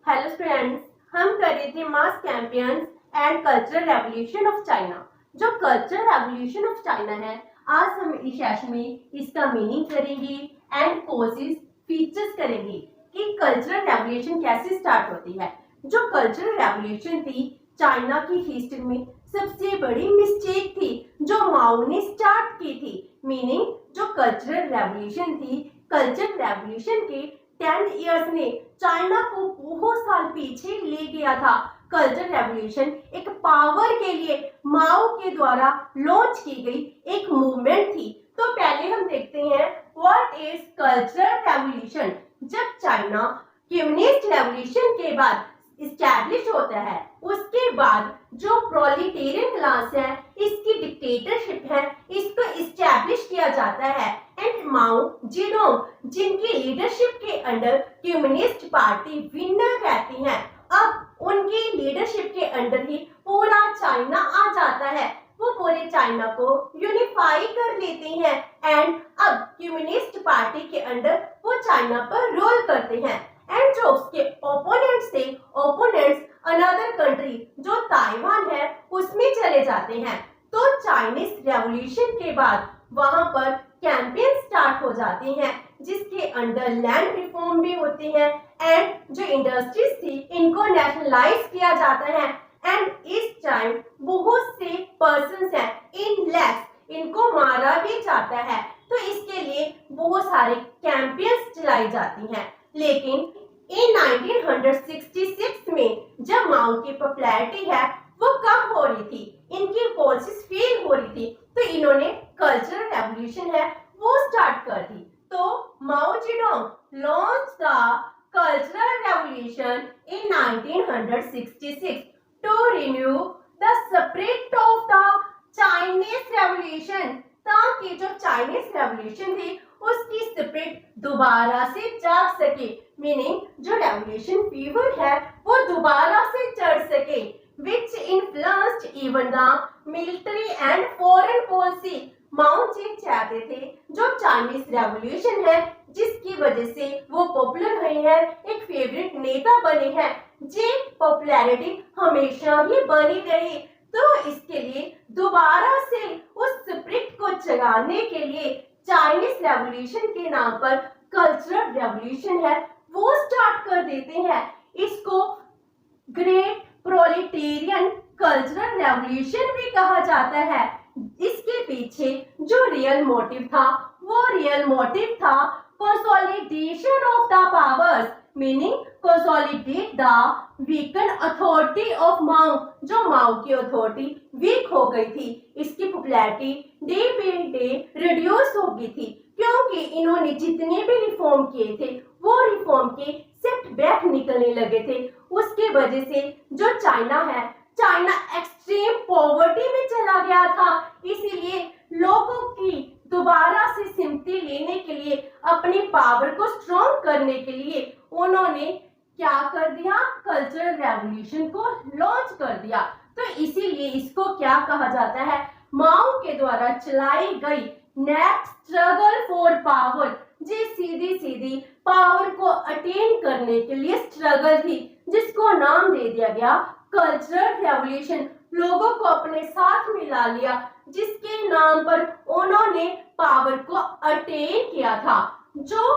Hello students, हम कर रहे थे mass campaigns and cultural revolution of China. जो कल्चरल रेवोल्यूशन ऑफ चाइना है, आज हम इस सेशन में इसका मीनिंग करेंगे एंड कॉजेस, फीचर्स करेंगे कि कल्चरल रेवोल्यूशन कैसे स्टार्ट होती है। जो कल्चरल रेवोल्यूशन थी चाइना की हिस्ट्री में सबसे बड़ी मिस्टेक थी जो माओ ने स्टार्ट की थी। मीनिंग जो कल्चरल रेवोल्यूशन थी, कल्चरल रेवोल्यूशन के 10 इयर्स ने चाइना को बहुत साल पीछे ले गया था। कल्चरल रेवोल्यूशन एक पावर के लिए माओ के द्वारा लॉन्च की गई एक मूवमेंट थी। तो पहले हम देखते हैं व्हाट इज कल्चरल रेवोल्यूशन। जब चाइना कम्युनिस्ट रेवोल्यूशन के बाद इस्टेब्लिश होता है, उसके बाद जो प्रोलेटेरियन क्लास है, इसकी डिक्टेटरशिप है, इसको इस्टेब्लिश किया जाता है एंड माओ जेडोंग जिनकी लीडरशिप के अंडर कम्युनिस्ट पार्टी विनर रहती है। अब उनकी लीडरशिप के अंडर ही पूरा चाइना आ जाता है। वो पूरे चाइना को यूनिफाई कर लेते हैं एंड अब कम्युनिस्ट पार्टी के अंडर वो चाइना पर रूल करते हैं। एंड जो उसके ओपोनेंट्स थे, ओपोनेंट्स अनदर कंट्री जो ताइवान है उसमें चले जाते हैं। तो चाइनीज रेवोल्यूशन के बाद वहां पर कैंपेन स्टार्ट हो जाते हैं जिसके अंडर लैंड रिफॉर्म भी होते हैं एंड जो इंडस्ट्रीज थी इनको नेशनलाइज किया जाता है। एंड इस टाइम बहुत से पर्संस हैं, इन लैक्स इनको मारा भी जाता है। तो इसके लिए बहुत सारे कैंपेन्स चलाई जाती हैं। लेकिन इन 1966 में जब माओ की पॉपुलैरिटी है वो कम हो रही थी, इनकी पॉलिसीज फेल हो रही थी, तो इन्होंने कल्चरल रेवोल्यूशन है वो स्टार्ट कर दी। तो Mao Zedong launch the cultural revolution in 1966 to renew the spirit of the Chinese revolution, ताकि जो चाइनीज रेवोल्यूशन थी उसकी स्पिरिट दोबारा से जाग सके। मीनिंग जो रेवोल्यूशन फीवर है वो दोबारा से चढ़ सके। Which influenced even the military and foreign policy. Mao ji चाहते थे जो चाइनीज रेवोल्यूशन है जिसकी वजह से वो पॉपुलर हुए हैं, एक फेवरेट नेता बने हैं, जी पॉपुलैरिटी हमेशा ही बनी रही। तो इसके लिए दोबारा से उस स्पिरिट को जगाने के लिए चाइनीज रेवोल्यूशन के नाम पर कल्चरल रेवोल्यूशन है वो स्टार्ट कर देते हैं। इसको ग्रेट प्रोलेटेरियन कल्चरल रेवोल्यूशन भी कहा जाता है। इसके पीछे जो रियल मोटिव था वो रियल मोटिव था consolidation of the powers, meaning consolidate the weaken authority of Mao. जो माओ की अथॉरिटी वीक हो गई थी, इसकी popularity day by day reduce हो गई थी क्योंकि इन्होंने जितने भी रिफॉर्म किए थे वो रिफॉर्म के सेटबैक निकलने लगे थे। उसके वजह से जो चाइना है, चाइना एक्सट्रीम पॉवर्टी में चला गया था। इसीलिए लोगों की दोबारा से सिंपैथी लेने के लिए, अपनी पावर को स्ट्रॉन्ग करने के लिए उन्होंने क्या कर दिया, कल्चरल रेवोल्यूशन को लॉन्च कर दिया। तो इसीलिए इसको क्या कहा जाता है, माओ के द्वारा चलाई गई नेक्स्ट स्ट्रगल फॉर पावर, जी सीधी सीधी पावर को अटेन करने के लिए स्ट्रगल थी, जिसको नाम दे दिया गया कल्चरल रेवोल्यूशन। लोगों को अपने साथ मिला लिया जिसके नाम पर उन्होंने पावर को अटेन किया था। जो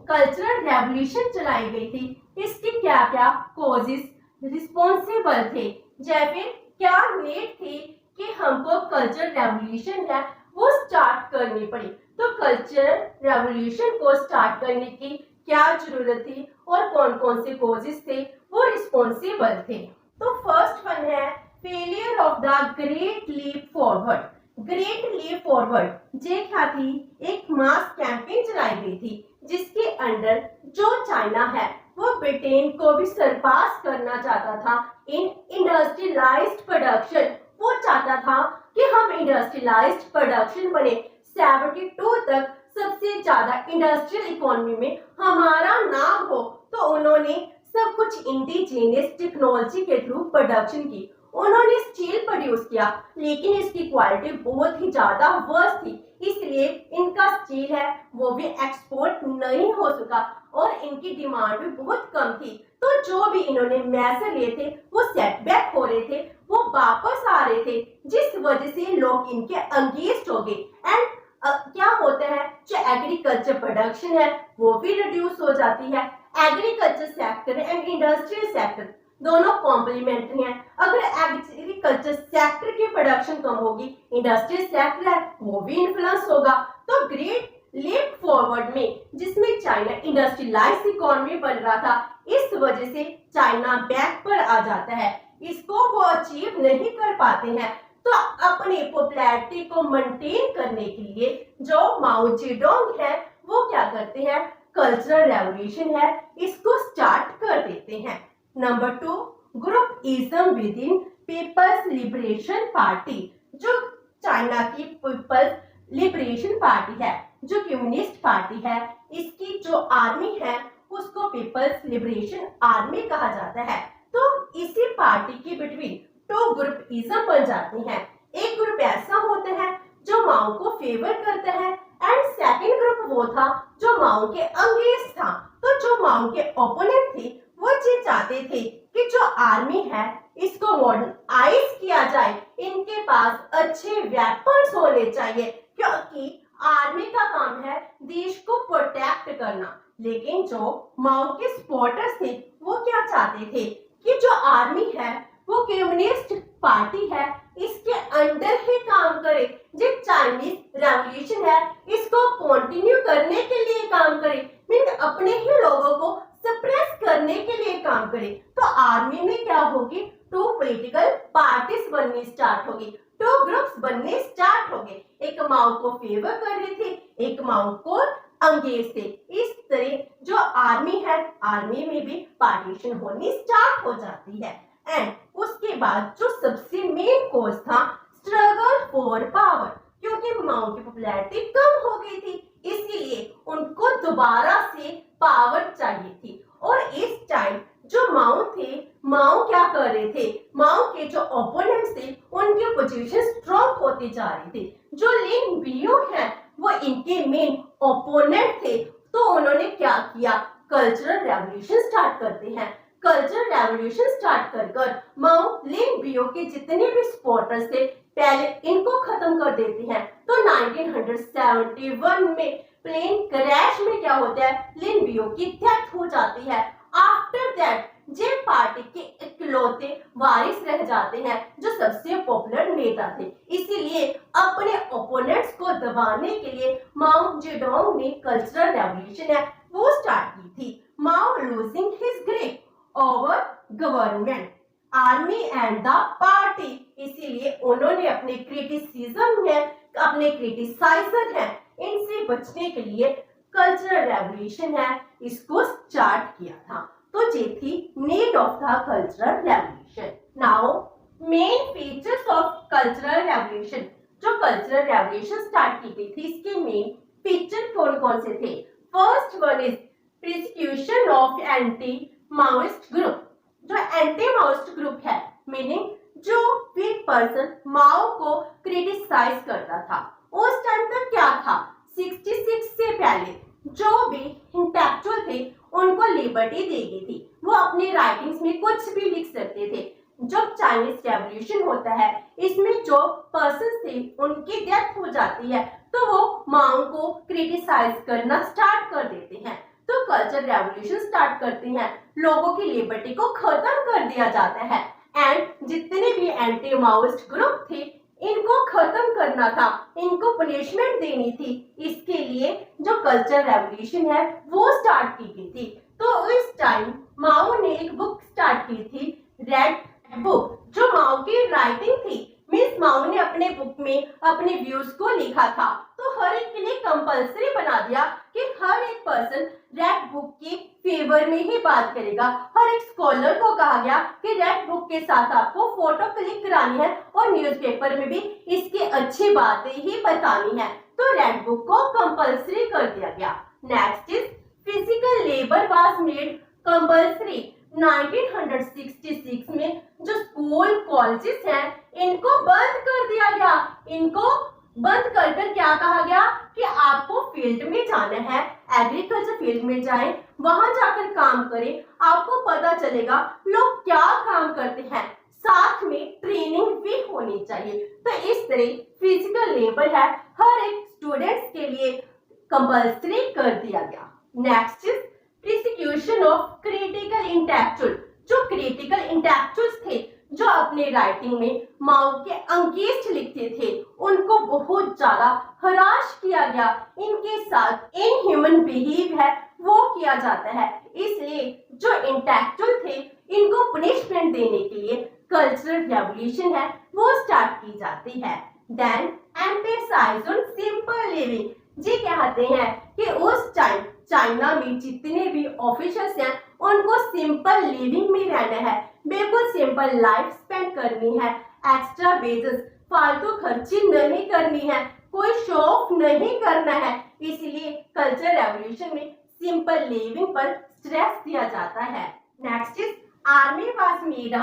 कल्चरल रेवोल्यूशन चलाई गई थी इसकी क्या क्या कॉजेस रिस्पॉन्सिबल थे, जैसे क्या नीड थी कि हमको कल्चरल रेवोल्यूशन है वो स्टार्ट करनी पड़ी। तो कल्चरल रेवोल्यूशन को स्टार्ट करने की क्या जरूरत थी और कौन कौन से कॉजेस थे वो रिस्पॉन्सिबल थे। तो फर्स्ट वन है failure of the great leap forward. Great leap forward जे क्या थी, एक मास कैंपेन चलाई गई थी जिसके अंडर जो चाइना है वो ब्रिटेन को भी सरपास करना चाहता था इन इंडस्ट्रियलाइज्ड प्रोडक्शन। वो चाहता था कि हम इंडस्ट्रियलाइज्ड प्रोडक्शन बने, 72 तक सबसे ज्यादा इंडस्ट्रियल इकोनॉमी में हमारा नाम हो। तो उन्होंने सब कुछ इंडिजिनियस टेक्नोलॉजी के थ्रू प्रोडक्शन की। उन्होंने स्टील प्रोड्यूस किया लेकिन इसकी क्वालिटी बहुत ही ज्यादा वर्स्ट थी, इसलिए इनका स्टील है वो भी एक्सपोर्ट नहीं हो सका और इनकी डिमांड भी बहुत कम थी। तो जो भी इन्होंने मेजर लिए थे वो सेटबैक हो रहे थे, वो वापस आ रहे थे, जिस वजह से लोग इनके अंगेस्ट हो गए। एंड क्या होता है, जो एग्रीकल्चर प्रोडक्शन है वो भी रिड्यूस हो जाती है। Agriculture sector and industrial sector दोनों कॉम्प्लीमेंट्री हैं। अगर एग्रीकल्चर सेक्टर की प्रोडक्शन कम होगी, इंडस्ट्रियल सेक्टर है वो भी इन्फ्लुएंस होगा। तो ग्रेट लीप फॉरवर्ड में जिसमें चाइना इंडस्ट्रियलाइज्ड इकोनॉमी बन रहा था, इस वजह से चाइना बैक पर आ जाता है, इसको वो अचीव नहीं कर पाते हैं। तो अपनी पॉपुलैरिटी को मेंटेन करने के लिए जो माओ जेडोंग है वो क्या करते हैं, कल्चरल रेवोल्यूशन है इसको स्टार्ट कर देते हैं। Number 2, groupism with in people's liberation party. जो चाइना की पीपल्स लिबरेशन पार्टी है, जो कम्युनिस्ट पार्टी है, इसकी जो आर्मी है उसको पीपल्स लिबरेशन आर्मी कहा जाता है। तो इसी पार्टी के बिटवीन 2 ग्रुपिज्म बन जाते हैं। एक ग्रुप ऐसा होता है जो माओ को फेवर करता है एंड सेकंड ग्रुप वो था जो माओ के अगेंस्ट था। तो जो माओ के ओपोनेंट थे वो ये चाहते थे कि जो आर्मी है इसको मॉडर्नाइज किया जाए, इनके पास अच्छे वेपन्स होने चाहिए, क्योंकि आर्मी का काम है देश को प्रोटेक्ट करना। लेकिन जो माओ के सपोर्टर्स थे वो क्या चाहते थे कि जो आर्मी है वो कम्युनिस्ट पार्टी है इसके अंडर ही काम करे, जो चाइनीज रेवोल्यूशन है इसको कंटिन्यू करने के लिए काम करे, मीन अपने ही लोगों को सप्रेस करने के लिए काम करे। तो आर्मी में क्या होगी, 2 पॉलिटिकल पार्टीज बननी स्टार्ट होगी, 2 ग्रुप्स बनने स्टार्ट हो गए। एक माओ को फेवर कर रहे थे, एक माओ को अंगेज थे। इस तरह जो आर्मी है, आर्मी में भी पार्टीशन होनी स्टार्ट हो जाती है। एंड उसके बाद जो सबसे मेन कॉज था, स्ट्रगल फॉर पावर, क्योंकि माओ की पॉपुलैरिटी कम हो गई थी, इसीलिए उनको दोबारा से पावर चाहिए थी। और इस टाइम जो माओ थे, माओ क्या कर रहे थे, माओ के जो ओपोनेंट्स थे उनके पोजीशन स्ट्रॉन्ग होते जा रहे थे। जो लिन बियो है वो इनके मेन ओपोनेंट थे। तो उन्होंने क्या किया, कल्चरल रेवोल्यूशन स्टार्ट करते हैं। कल्चरल रेवोल्यूशन स्टार्ट कर माओ लिन बियो के जितने भी सपोर्टर्स थे पहले इनको खत्म कर देते हैं। तो 1971 में प्लेन क्रैश में क्या होता है, लिन बियो की डेथ हो जाती है। आफ्टर दैट जे पार्टी के इकलौते वारिस रह जाते हैं जो सबसे पॉपुलर नेता थे। इसीलिए अपने ओपोनेंट्स को दबाने के लिए माओ जेडोंग ने कल्चरल रेवोल्यूशन है वो स्टार्ट की थी। Mao losing his grip over government, army and the party, इसीलिए उन्होंने अपने क्रिटिसिज्म है, अपने क्रिटिसाइजर है, इनसे बचने के लिए कल्चरल रेवोल्यूशन है इसको स्टार्ट किया था। तो ये थी need of the cultural revolution. Now main features of cultural revolution. जो कल्चरल रेवोल्यूशन स्टार्ट की गई थी इसके मेन फीचर कौन कौन से थे। First one is prosecution of anti Maoist group. जो एंटी माओइस्ट ग्रुप है, मीनिंग जो भी पर्सन माओ को क्रिटिसाइज करता था, उस टाइम तक क्या था, 66 से पहले जो भी इंटेलेक्चुअल थे उनको लिबर्टी दी गई थी, वो अपने राइटिंग्स में कुछ भी लिख सकते थे। जब चाइनीज रेवोल्यूशन होता है इसमें जो पर्सन थे उनकी डेथ हो जाती है तो वो माओ को क्रिटिसाइज करना स्टार्ट कर देते हैं। तो कल्चरल रेवोल्यूशन स्टार्ट करते हैं, लोगों की लिबर्टी को खत्म कर दिया जाता है एंड जितने भी एंटी माओइस्ट ग्रुप थे इनको खत्म करना था, इनको पनिशमेंट देनी थी। इसके लिए जो कल्चरल रेवोल्यूशन है वो स्टार्ट की गई थी। तो इस टाइम माओ ने एक बुक स्टार्ट की थी, रेड बुक, जो माओ की राइटिंग थी। मिस माओ ने अपने बुक में अपने व्यूज को लिखा था। तो हर एक के लिए कंपलसरी बना दिया कि हर एक पर्सन रेड बुक के फेवर में ही बात करेगा। हर एक स्कॉलर को कहा गया कि रेड बुक के साथ आपको फोटो क्लिक करानी है और न्यूज़पेपर में भी इसकी अच्छी बातें ही बतानी है। तो रेड बुक को कंपलसरी कर दिया गया। Next is physical labour was made compulsory. 1966 में जो स्कूल कॉलेजेस हैं इनको बंद कर दिया गया, इनको बंद कर कर क्या कहा गया कि आपको फील्ड में जाना है, एग्रीकल्चर फील्ड में जाएं, वहां जाकर काम करें, आपको पता चलेगा लोग क्या काम करते हैं, साथ में ट्रेनिंग भी होनी चाहिए। तो इस तरह फिजिकल लेबर है हर एक स्टूडेंट्स के लिए कंपल्सरी कर दिया गया। Next is prosecution of critical intellectual. जो क्रिटिकल इंटेलेक्चुअल्स थे, जो अपने राइटिंग में माओ के अंकेस्ट लिखते थे, उनको बहुत ज्यादा हराश किया गया, इनके साथ इनह्यूमन बिहेव है वो किया जाता है। इसलिए जो इंटेलेक्चुअल थे इनको पनिशमेंट देने के लिए कल्चरल रेवोल्यूशन है वो स्टार्ट की जाती है। Then emphasize on simple living. जी कहते हैं कि उस टाइम चाइना में जितने भी ऑफिसर्स हैं उनको सिंपल लिविंग में रहना है, बिल्कुल सिंपल लाइफ स्पेंड करनी है, एक्स्ट्रा वेजेस फालतू खर्ची नहीं करनी है, कोई शो ऑफ नहीं करना है। इसलिए कल्चर रेवोल्यूशन में सिंपल लिविंग पर स्ट्रेस दिया जाता है। Next is army was made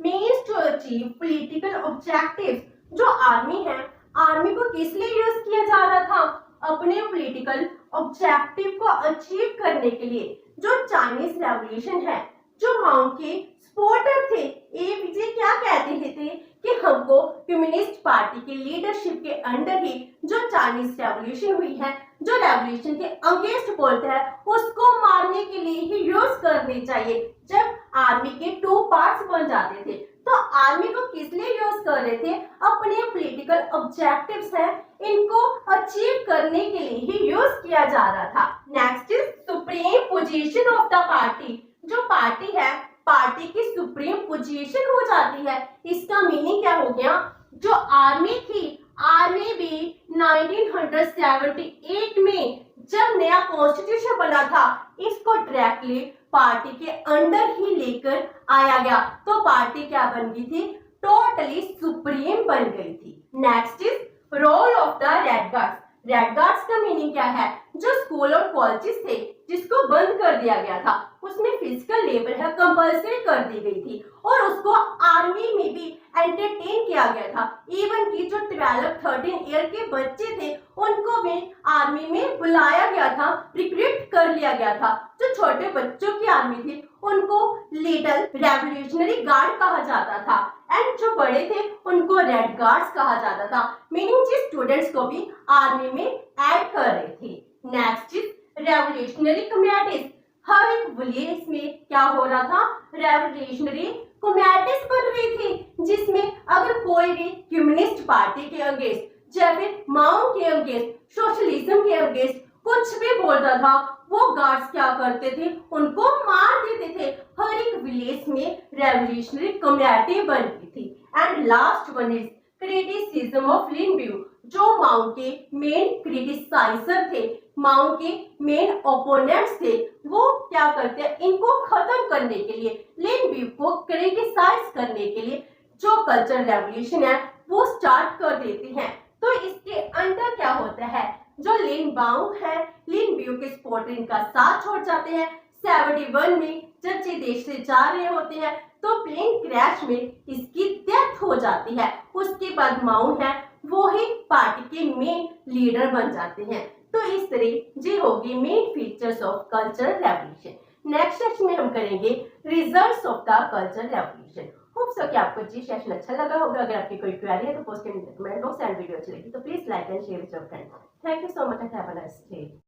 means to achieve political objectives. जो आर्मी है, आर्मी को किस लिए यूज किया जा रहा था? अपने पॉलिटिकल ऑब्जेक्टिव को अचीव करने के लिए। जो चाइनीज रेवोल्यूशन है, जो माओ के सपोर्टर थे, एपीजे क्या कहते थे कि हमको कम्युनिस्ट पार्टी की लीडरशिप के अंडर ही जो चाइनीज रेवोल्यूशन हुई है, जो रेवोल्यूशन के अगेंस्ट बोलते हैं, उसको मारने के लिए ही यूज करनी चाहिए। जब आर्मी के 2 पार्ट्स बन जाते थे, तो आर्मी को किस लिए यूज कर रहे थे? अपने पॉलिटिकल ऑब्जेक्टिव्स हैं, इनको अचीव करने के लिए ही यूज किया जा रहा था। Next is supreme position of the party. जो पार्टी है, पार्टी की सुप्रीम पोजीशन हो जाती है। इसका मीनिंग क्या हो गया? जो आर्मी थी, आर्मी भी 1978 में जब नया कॉन्स्टिट्यूशन बना था, इसको डायरेक्टली पार्टी के अंडर ही लेकर आया गया। तो पार्टी क्या बन गई थी? टोटली सुप्रीम बन गई थी। Next is role of the red guards. Red guards का मीनिंग क्या है? जो स्कूल और कॉलेजेस थे जिसको बंद कर दिया गया था, उसमें फिजिकल लेबर है कंपल्सरी कर दी गई थी और उसको आर्मी में भी एंटरटेन किया गया था। इवन की जो 12-13 ईयर के बच्चे थे उनको भी आर्मी में बुलाया गया था, रिक्रूट कर लिया गया था। जो छोटे बच्चों की आर्मी थी उनको लिटिल रेवोल्यूशनरी गार्ड कहा जाता था, एंड जो बड़े थे उनको रेड गार्ड्स कहा जाता था। मीनिंग जिस स्टूडेंट्स को भी आर्मी में ऐड कर रहे थे। Next is revolutionary communities. हर एक विलेज में क्या हो रहा था? रेवोल्यूशनरी कम्युनिटीज बन रही थी, जिसमें अगर कोई भी कम्युनिस्ट पार्टी के अगेंस्ट या फिर माओ के अगेंस्ट, सोशलिज्म के अगेंस्ट कुछ भी बोलता था, वो गार्ड्स क्या करते थे? उनको मार देते थे। हर एक विलेज में रेवोल्यूशनरी कम्युनिटी बन गई थी। And last one is criticism of Lin Biao. जो माओ के मेन क्रिटिसाइजर थे, माओ के मेन ओपोनेंट्स थे, वो क्या करते हैं? इनको खत्म करने के लिए, लिन ब्यू को क्रिटिसाइज करने के लिए जो कल्चरल रेवोल्यूशन है वो स्टार्ट कर देते हैं। तो इसके अंदर क्या होता है? जो लिन बाओ है, लिन ब्यू के सपोर्टर इनका साथ छोड़ जाते हैं। 71 में जब ये देश से जा रहे होते हैं तो प्लेन क्रैश में इसकी डेथ हो जाती है। उसके बाद माओ है वो ही पार्टी के मेन लीडर बन जाते हैं। तो इस तरह ये होगी main features of cultural revolution. Next section में हम करेंगे results of the cultural revolution. Hope so कि आपको जी सेशन अच्छा लगा होगा। अगर आपकी कोई क्वेरी है तो post in comment box, and video अच्छी लगी तो please like and share with your friends. Thank you so much, have a nice day.